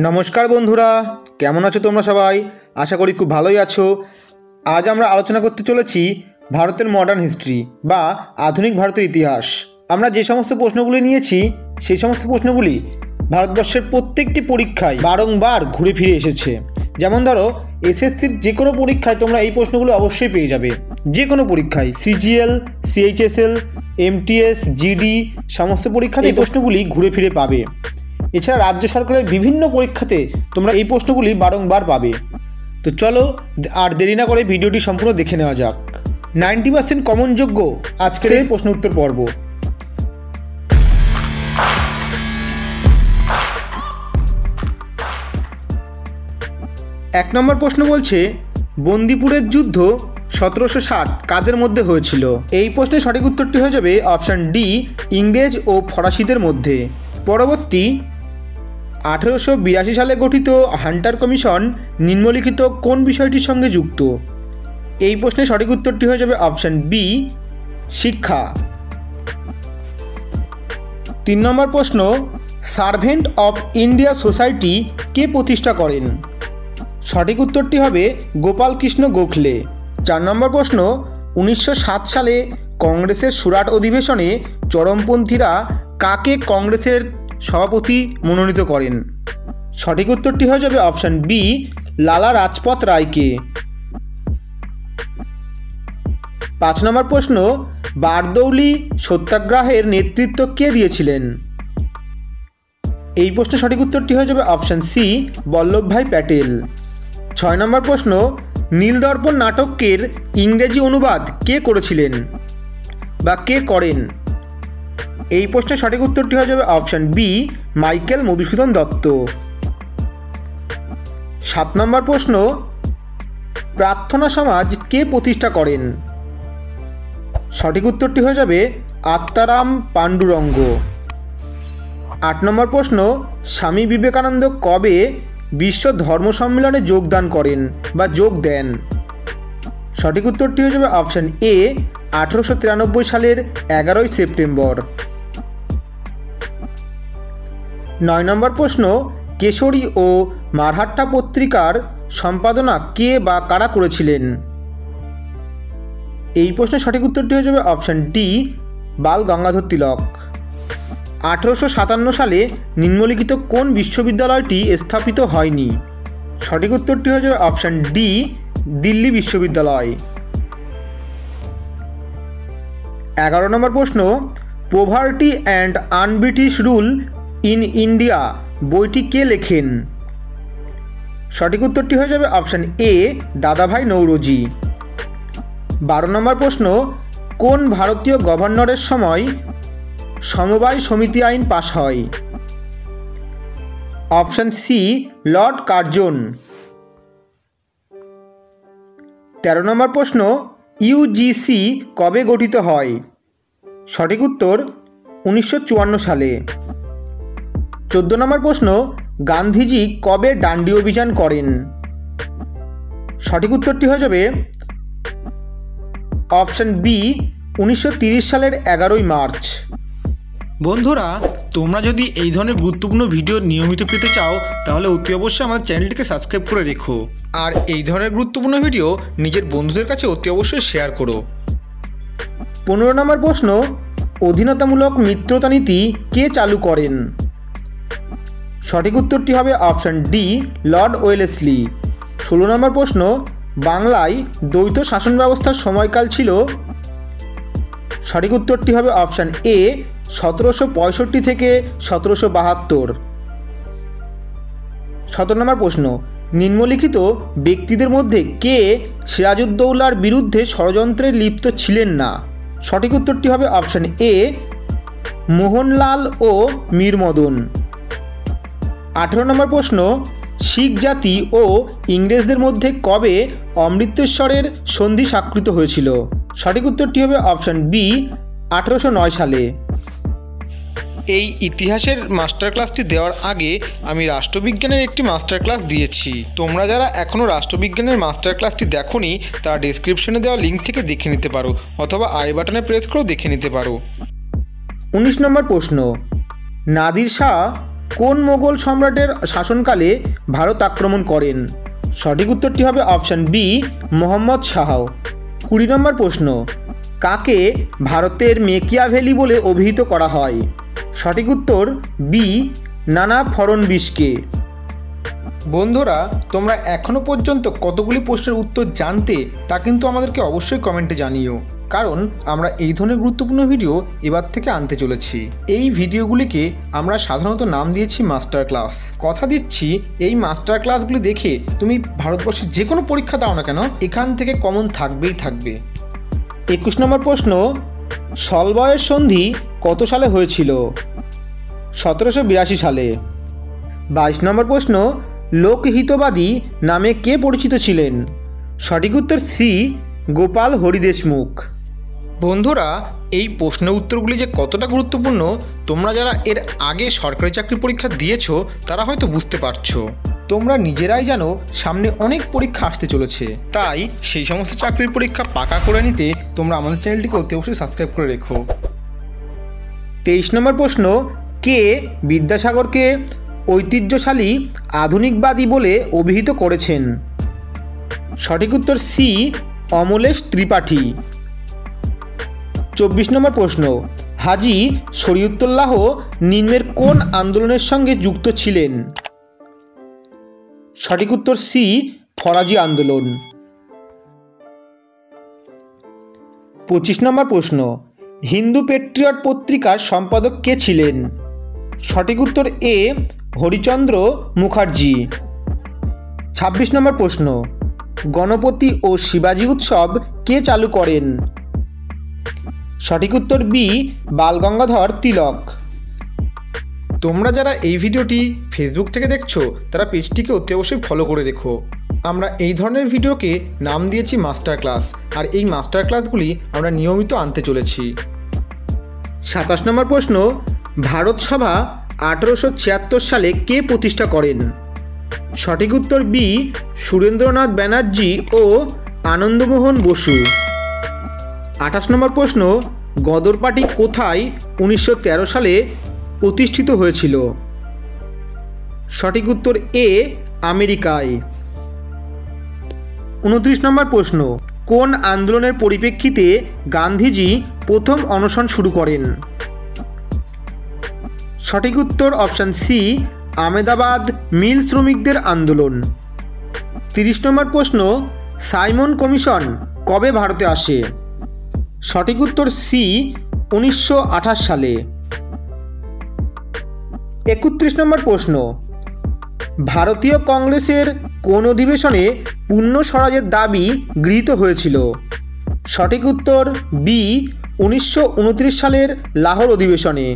নমস্কার বন্ধুরা, কেমন আছো তোমরা সবাই? আশা করি খুব ভালোই আছো। আজ আমরা আলোচনা করতে চলেছি ভারতের মডার্ন হিস্ট্রি বা আধুনিক ভারতের ইতিহাস। আমরা যে সমস্ত প্রশ্নগুলি নিয়েছি সেই সমস্ত প্রশ্নগুলি ভারতবর্ষের প্রত্যেকটি পরীক্ষায় বারংবার ঘুরে ফিরে এসেছে। যেমন ধরো, এসএসসির যে কোনো পরীক্ষায় তোমরা এই প্রশ্নগুলো অবশ্যই পেয়ে যাবে। যে কোনো পরীক্ষায়, সিজিএল, সিএইচএসএল, এমটিএস, জিডি, সমস্ত পরীক্ষাতে এই প্রশ্নগুলি ঘুরে ফিরে পাবে। এছাড়া রাজ্য সরকারের বিভিন্ন পরীক্ষাতে তোমরা এই প্রশ্নগুলি বারংবার পাবে। তো চলো আর দেরি না করে ভিডিওটি সম্পূর্ণ দেখে নেওয়া যাক। 90% কমনযোগ্য আজকের এই প্রশ্ন উত্তর পর্ব। এক নম্বর প্রশ্ন বলছে, বন্দিপুরের যুদ্ধ 1760 কাদের মধ্যে হয়েছিল? এই প্রশ্নের সঠিক উত্তরটি হয়ে যাবে অপশান ডি, ইংরেজ ও ফরাসিদের মধ্যে। পরবর্তী, 1882 সালে গঠিত হান্টার কমিশন নিম্নলিখিত কোন বিষয়টির সঙ্গে যুক্ত? এই প্রশ্নের সঠিক উত্তরটি হয়ে যাবে অপশান বি, শিক্ষা। 3 নম্বর প্রশ্ন, সার্ভেন্ট অফ ইন্ডিয়া সোসাইটি কে প্রতিষ্ঠা করেন? সঠিক উত্তরটি হবে গোপাল কৃষ্ণ গোখলে। 4 নম্বর প্রশ্ন, 1907 সালে কংগ্রেসের সুরাট অধিবেশনে চরমপন্থীরা কাকে কংগ্রেসের সভাপতি মনোনীত করেন? সঠিক উত্তরটি হয়ে যাবে অপশান বি, লালা রাজপথ রায়কে। 5 নম্বর প্রশ্ন, বারদৌলি সত্যাগ্রহের নেতৃত্ব কে দিয়েছিলেন? এই প্রশ্নের সঠিক উত্তরটি হয়ে যাবে অপশান সি, বল্লভভাই প্যাটেল। 6 নম্বর প্রশ্ন, নীলদর্পণ নাটকের ইংরেজি অনুবাদ কে করেছিলেন বা কে করেন? এই প্রশ্নের সঠিক উত্তরটি হয়ে যাবে option B, Michael Madhusudan Dutta. 7 নম্বর প্রশ্ন, প্রার্থনা সমাজ কে প্রতিষ্ঠা করেন? সঠিক উত্তরটি হয়ে যাবে আত্মারাম পাণ্ডুরঙ্গ। 8 নম্বর প্রশ্ন, স্বামী বিবেকানন্দ কবে বিশ্ব ধর্ম সম্মেলনে যোগদান করেন বা যোগ দেন? সঠিক উত্তরটি হয়ে যাবে অপশান এ, 1893 সালের 11 সেপ্টেম্বর। 9 নম্বর প্রশ্ন, কেশরী ও মারহাট্টা পত্রিকার সম্পাদনা কে বা কারা করেছিলেন? এই প্রশ্নের সঠিক উত্তরটি হয়ে যাবে অপশান ডি, বাল গঙ্গাধর তিলক। 1857 সালে নিম্নলিখিত কোন বিশ্ববিদ্যালয়টি স্থাপিত হয়নি? সঠিক উত্তরটি হয়ে যাবে অপশান ডি, দিল্লি বিশ্ববিদ্যালয়। 11 নম্বর প্রশ্ন, poverty and un-British rule in India বইটি কে লেখেন? সঠিক উত্তরটি হয়ে যাবে অপশান এ, দাদাভাই নৌরোজি। 12 নম্বর প্রশ্ন, কোন ভারতীয় গভর্নরের সময় সমবায় সমিতি আইন পাশ হয়? Option C, Lord Curzon. 13 নম্বর প্রশ্ন, ইউজিসি কবে গঠিত হয়? সঠিক উত্তর 1954 সালে। 14 নম্বর প্রশ্ন, গান্ধীজি কবে ডান্ডি অভিযান করেন? সঠিক উত্তরটি হয়ে যাবে অপশান বি, 1930 সালের 11 মার্চ। বন্ধুরা, তোমরা যদি এই ধরনের গুরুত্বপূর্ণ ভিডিও নিয়মিত পেতে চাও তাহলে অতি অবশ্যই আমাদের চ্যানেলটিকে সাবস্ক্রাইব করে রেখো। আর এই ধরনের গুরুত্বপূর্ণ ভিডিও নিজের বন্ধুদের কাছে অতি অবশ্যই শেয়ার করো। 15 নম্বর প্রশ্ন, অধীনতামূলক মিত্রতা নীতি কে চালু করেন? সঠিক উত্তরটি হবে অপশান ডি, লর্ড ওয়েলেসলি। 16 নম্বর প্রশ্ন, বাংলায় দ্বৈত শাসন ব্যবস্থার সময়কাল ছিল? সঠিক উত্তরটি হবে অপশান এ, 1765 থেকে 1772। 17 নম্বর প্রশ্ন, নিম্নলিখিত ব্যক্তিদের মধ্যে কে সিরাজউদ্দৌলার বিরুদ্ধে ষড়যন্ত্রে লিপ্ত ছিলেন না? সঠিক উত্তরটি হবে অপশান এ, মোহনলাল ও মীরমদন। 18 নম্বর প্রশ্ন, শিখ জাতি ও ইংরেজদের মধ্যে কবে অমৃতসরের সন্ধি স্বাক্ষরিত হয়েছিল? সঠিক উত্তরটি হবে অপশান বি, 1809 সালে। এই ইতিহাসের মাস্টার ক্লাসটি দেওয়ার আগে আমি রাষ্ট্রবিজ্ঞানের একটি মাস্টার ক্লাস দিয়েছি। তোমরা যারা এখনও রাষ্ট্রবিজ্ঞানের মাস্টার ক্লাসটি দেখোনি তারা ডেসক্রিপশনে দেওয়া লিঙ্ক থেকে দেখে নিতে পারো, অথবা আই বাটনে প্রেস করেও দেখে নিতে পারো। 19 নম্বর প্রশ্ন, নাদির শাহ কোন মোগল সম্রাটের শাসনকালে ভারত আক্রমণ করেন? সঠিক উত্তরটি হবে অপশান বি, মোহাম্মদ শাহ। 20 নম্বর প্রশ্ন, কাকে ভারতের মেকিয়াভেলি বলে অভিহিত করা হয়? সঠিক উত্তর বি, নানা ফড়নবিশকে। বন্ধুরা, তোমরা এখনও পর্যন্ত কতগুলি প্রশ্নের উত্তর জানতে তা কিন্তু আমাদেরকে অবশ্যই কমেন্টে জানিও, কারণ আমরা এই ধরনের গুরুত্বপূর্ণ ভিডিও এবার থেকে আনতে চলেছি। এই ভিডিওগুলিকে আমরা সাধারণত নাম দিয়েছি মাস্টার ক্লাস। কথা দিচ্ছি, এই মাস্টার ক্লাসগুলি দেখে তুমি ভারতবর্ষের যে কোনো পরীক্ষা দাও না কেন, এখান থেকে কমন থাকবেই থাকবে। 21 নম্বর প্রশ্ন, সলবয়ের সন্ধি কত সালে হয়েছিল? 1782 সালে। 22 নম্বর প্রশ্ন, লোকহিতবাদী নামে কে পরিচিত ছিলেন? সঠিক উত্তর সি, গোপাল হরি দেশমুখ। বন্ধুরা, এই প্রশ্নের উত্তরগুলি যে কতটা গুরুত্বপূর্ণ তোমরা যারা এর আগে সরকারি চাকরি পরীক্ষা দিয়েছো তারা হয়তো বুঝতে পারছো। তোমরা নিজেরাই জানো সামনে অনেক পরীক্ষা আসতে চলেছে, তাই সেই সমস্ত চাকরির পরীক্ষা পাকা করে নিতে তোমরা আমাদের চ্যানেলটিকে অতি অবশ্যই সাবস্ক্রাইব করে রেখো। 23 নম্বর প্রশ্ন, কে বিদ্যাসাগরকে ঐতিহ্যশালী আধুনিকবাদী বলে অভিহিত করেছেন? সঠিক উত্তর সি, অমলেশ ত্রিপাঠী। 24 নম্বর প্রশ্ন, হাজী শরীয়তুল্লাহ নিম্নের কোন আন্দোলনের সঙ্গে যুক্ত ছিলেন? সঠিক উত্তর সি, ফরাজি আন্দোলন। 25 নম্বর প্রশ্ন, হিন্দু পেট্রিয়ট পত্রিকার সম্পাদক কে ছিলেন? সঠিক উত্তর এ, হরিচন্দ্র মুখার্জি। 26 নম্বর প্রশ্ন, গণপতি ও শিবাজী উৎসব কে চালু করেন? সঠিক উত্তর বি, বালগঙ্গাধর তিলক। তোমরা যারা এই ভিডিওটি ফেসবুক থেকে দেখছো তারা পেজটিকে অতি অবশ্যই ফলো করে রেখো। আমরা এই ধরনের ভিডিওকে নাম দিয়েছি মাস্টার ক্লাস, আর এই মাস্টার ক্লাসগুলি আমরা নিয়মিত আনতে চলেছি। 27 নম্বর প্রশ্ন, ভারত সভা 1876 সালে কে প্রতিষ্ঠা করেন? সঠিক উত্তর বি, সুরেন্দ্রনাথ ব্যানার্জি ও আনন্দমোহন বসু। 28 নম্বর প্রশ্ন, গদর পার্টি কোথায় 1913 সালে প্রতিষ্ঠিত হয়েছিল? সঠিক উত্তর এ, আমেরিকায়। 29 নম্বর প্রশ্ন, কোন আন্দোলনের পরিপ্রেক্ষিতে গান্ধীজি প্রথম অনশন শুরু করেন? সঠিক উত্তর অপশান সি, আহমেদাবাদ মিল শ্রমিকদের আন্দোলন। 30 নম্বর প্রশ্ন, সাইমন কমিশন কবে ভারতে আসে? সঠিক উত্তর সি, 1928 সালে। 31 নম্বর প্রশ্ন, ভারতীয় কংগ্রেসের কোন অধিবেশনে পূর্ণ স্বরাজের দাবি গৃহীত হয়েছিল? সঠিক উত্তর বি, 1929 সালের লাহোর অধিবেশনে।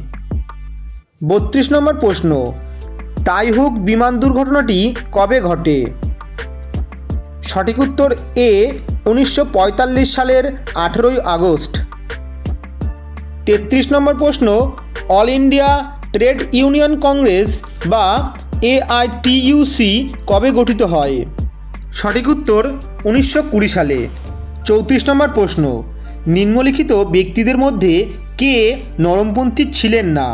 32 নম্বর প্রশ্ন, তাইহুক বিমান দুর্ঘটনাটি কবে ঘটে? সঠিক উত্তর এ, 1945 সালের 18 আগস্ট। 33 নম্বর প্রশ্ন, all India trade union Congress বা AITUC কবে গঠিত হয়? সঠিক উত্তর 1920 সালে। 34 নম্বর প্রশ্ন, নিম্নলিখিত ব্যক্তিদের মধ্যে কে নরমপন্থী ছিলেন না?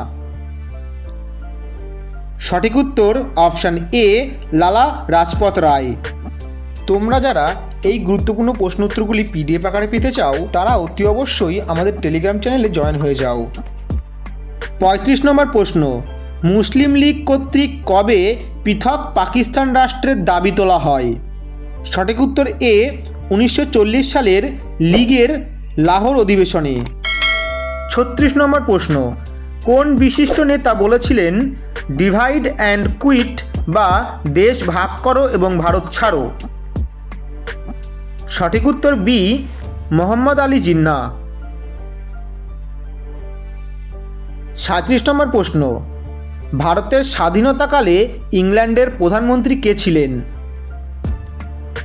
সঠিক উত্তর অপশান এ, লালা লাজপত রায়। তোমরা যারা এই গুরুত্বপূর্ণ প্রশ্ন উত্তরগুলি PDF আকারে পেতে চাও তারা অতি অবশ্যই আমাদের টেলিগ্রাম চ্যানেলে জয়েন হয়ে যাও। 35 নম্বর প্রশ্ন, মুসলিম লীগ কর্তৃক কবে পৃথক পাকিস্তান রাষ্ট্রের দাবি তোলা হয়? সঠিক উত্তর এ, 1940 সালের লীগের লাহোর অধিবেশনে। 36 নম্বর প্রশ্ন, কোন বিশিষ্ট নেতা বলেছিলেন ডিভাইড অ্যান্ড কুইট বা দেশ ভাগ করো এবং ভারত ছাড়ো? সঠিক উত্তর বি, মোহাম্মদ আলী জিন্না। 37 নম্বর প্রশ্ন, ভারতের স্বাধীনতাকালে ইংল্যান্ডের প্রধানমন্ত্রী কে ছিলেন?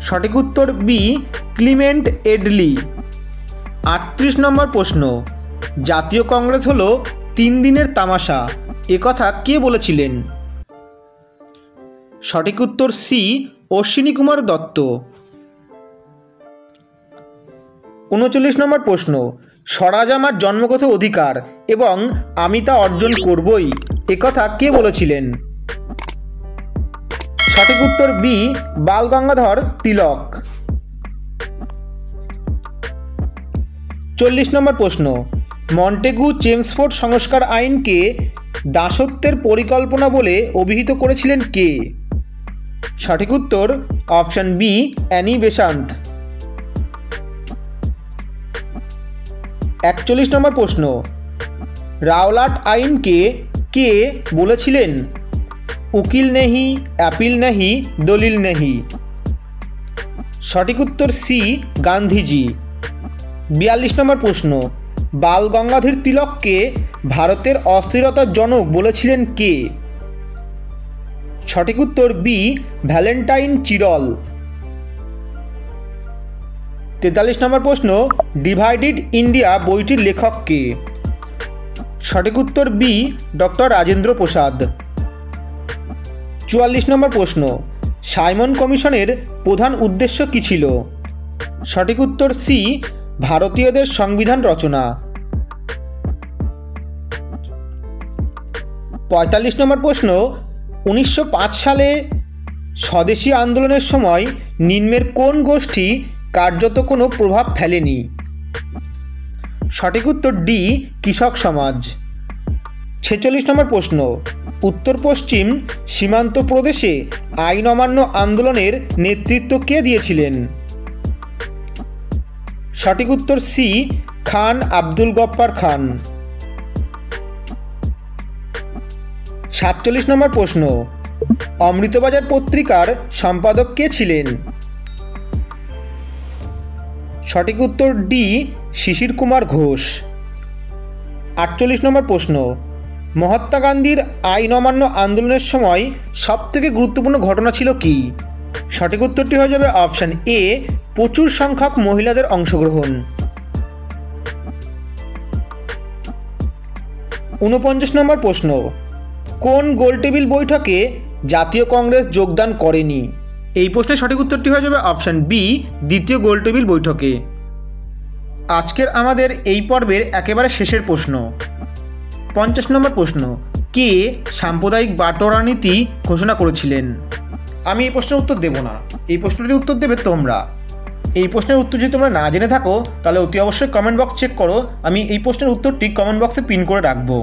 সঠিক উত্তর বি, ক্লিমেন্ট এডলি। 38 নম্বর প্রশ্ন, জাতীয় কংগ্রেস হলো 3 দিনের তামাশা, একথা কে বলেছিলেন? সঠিক উত্তর সি, অশ্বিনী কুমার দত্ত। 39 নম্বর প্রশ্ন, স্বরাজ আমার জন্মগত অধিকার এবং আমি তা অর্জন করবই একথা কে বলেছিলেন? সঠিক উত্তর বি, বাল গঙ্গাধর তিলক। 40 নম্বর প্রশ্ন, মন্টেগু চেমসফোর্ড সংস্কার আইনকে দাসত্বের পরিকল্পনা বলে অভিহিত করেছিলেন কে? সঠিক উত্তর অপশন বি, অ্যানি বেসান্ত। 41 নম্বর প্রশ্ন, রাওলাট আইনকে কে বলেছিলেন উকিল নেহি, অ্যাপিল নেহি, দলিল নেহি? সঠিক উত্তর সি, গান্ধীজি। 42 নম্বর প্রশ্ন, বাল গঙ্গাধর তিলককে ভারতের অস্থিরতার জনক বলেছিলেন কে? সঠিক উত্তর বি, ভ্যালেন্টাইন চিরল। 43 নম্বর প্রশ্ন, ডিভাইডেড ইন্ডিয়া বইটির লেখক কে? সঠিক উত্তর বি, ডক্টর রাজেন্দ্র প্রসাদ। 44 নম্বর প্রশ্ন, সাইমন কমিশনের প্রধান উদ্দেশ্য কী ছিল? সঠিক উত্তর সি, ভারতীয়দের সংবিধান রচনা। 45 নম্বর প্রশ্ন, 1905 সালে স্বদেশী আন্দোলনের সময় নিম্নের কোন গোষ্ঠী কার্যত কোনো প্রভাব ফেলেনি? সঠিক উত্তর ডি, কৃষক সমাজ। 46 নম্বর প্রশ্ন, উত্তর পশ্চিম সীমান্ত প্রদেশে আইন অমান্য আন্দোলনের নেতৃত্ব কে দিয়েছিলেন? সঠিক উত্তর সি, খান আব্দুল গফ্ফার খান। 47 নম্বর প্রশ্ন, অমৃতবাজার পত্রিকার সম্পাদক কে ছিলেন? সঠিক উত্তর ডি, শিশির কুমার ঘোষ। 48 নম্বর প্রশ্ন, মহাত্মা গান্ধীর আইন অমান্য আন্দোলনের সময় সবথেকে গুরুত্বপূর্ণ ঘটনা ছিল কি? সঠিক উত্তরটি হয়ে যাবে অপশান এ, প্রচুর সংখ্যক মহিলাদের অংশগ্রহণ। 49 নম্বর প্রশ্ন, কোন গোলটেবিল বৈঠকে জাতীয় কংগ্রেস যোগদান করেনি? এই প্রশ্নের সঠিক উত্তরটি হয়ে যাবে অপশান বি, দ্বিতীয় গোলটেবিল বৈঠকে। আজকের আমাদের এই পর্বের একেবারে শেষের প্রশ্ন, 50 নম্বর প্রশ্ন, কে সাম্প্রদায়িক বাটোয়ারানীতি ঘোষণা করেছিলেন? আমি এই প্রশ্নের উত্তর দেব না, এই প্রশ্নটির উত্তর দেবে তোমরা। এই প্রশ্নের উত্তর যদি তোমরা না জেনে থাকো তাহলে অতি অবশ্যই কমেন্ট বক্স চেক করো, আমি এই প্রশ্নের উত্তরটি কমেন্ট বক্সে পিন করে রাখবো।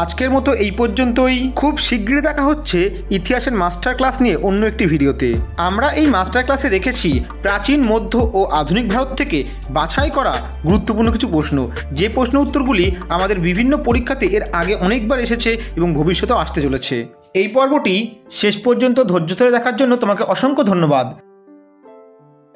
আজকের মতো এই পর্যন্তই। খুব শীঘ্রই দেখা হচ্ছে ইতিহাসের মাস্টার ক্লাস নিয়ে অন্য একটি ভিডিওতে। আমরা এই মাস্টার ক্লাসে রেখেছি প্রাচীন, মধ্য ও আধুনিক ভারত থেকে বাছাই করা গুরুত্বপূর্ণ কিছু প্রশ্ন, যে প্রশ্ন উত্তরগুলি আমাদের বিভিন্ন পরীক্ষাতে এর আগে অনেকবার এসেছে এবং ভবিষ্যতেও আসতে চলেছে। এই পর্বটি শেষ পর্যন্ত ধৈর্য ধরে দেখার জন্য তোমাকে অসংখ্য ধন্যবাদ।